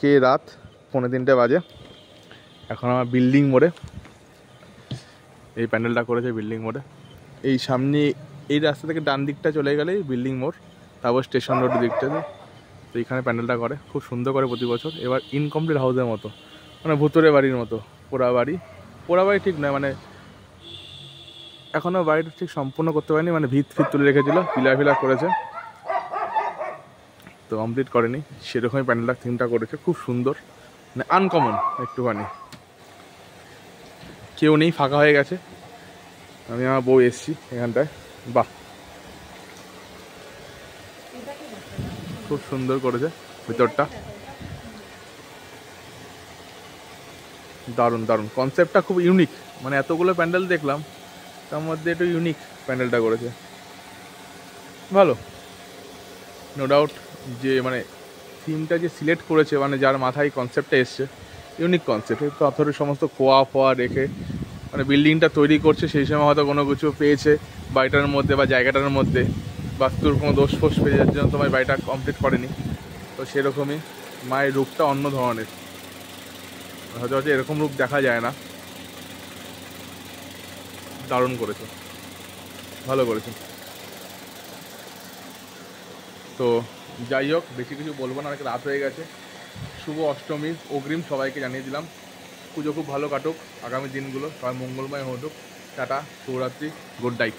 আজকে রাত 2:45 বাজে। এখন আমার বিল্ডিং মোড়ে এই প্যান্ডেলটা করেছে। বিল্ডিং মোড়ে এই সামনে এই রাস্তা থেকে ডান দিকটা চলে গেলেই বিল্ডিং মোড়, তারপর স্টেশন রোডের দিকটাতে। তো এইখানে প্যান্ডেলটা করে খুব সুন্দর করে প্রতি বছর। এবার ইনকমপ্লিট হাউসের মতো, মানে ভুতুরে বাড়ির মতো, পোড়া বাড়ি ঠিক নয়, মানে এখনও বাড়িটা ঠিক সম্পূর্ণ করতে পারেনি, মানে ভিত তুলে রেখেছিল, পিলার করেছে, তো কমপ্লিট করেনি। সেরকমই প্যান্ডেলটা থিমটা করেছে, খুব সুন্দর, মানে আনকমন একটুখানি। কেউ নেই, ফাঁকা হয়ে গেছে। আমি আমার বউ এসছি এখানটায়। বাহ, খুব সুন্দর করেছে ভিতরটা, দারুণ দারুণ কনসেপ্টটা খুব ইউনিক। মানে এতগুলো প্যান্ডেল দেখলাম, তার মধ্যে একটু ইউনিক প্যান্ডেলটা করেছে, ভালো। নো ডাউট যে মানে থিমটা যে সিলেক্ট করেছে, মানে যার মাথায় কনসেপ্টটা এসছে, ইউনিক কনসেপ্ট। পাথরের সমস্ত খোয়া রেখে মানে বিল্ডিংটা তৈরি করছে, সেই সময় হয়তো কোনো কিছু পেয়েছে বাড়িটার মধ্যে বা জায়গাটার মধ্যে, বাস্তুর কোনো দোষ ফোষ পেয়ে যাওয়ার জন্য তোমার বাড়িটা কমপ্লিট করেনি। তো সেরকমই মায়ের রূপটা অন্য ধরনের, হয়তো এরকম রূপ দেখা যায় না। দারুণ করেছে, ভালো করেছে। তো যাই হোক, বেশি কিছু বলবো না, অনেক রাত হয়ে গেছে। শুভ অষ্টমীর অগ্রিম সবাইকে জানিয়ে দিলাম। পুজো খুব ভালো কাটুক, আগামী দিনগুলো সবাই মঙ্গলময় হতুক। টাটা, শুভরাত্রি, গুড নাইট।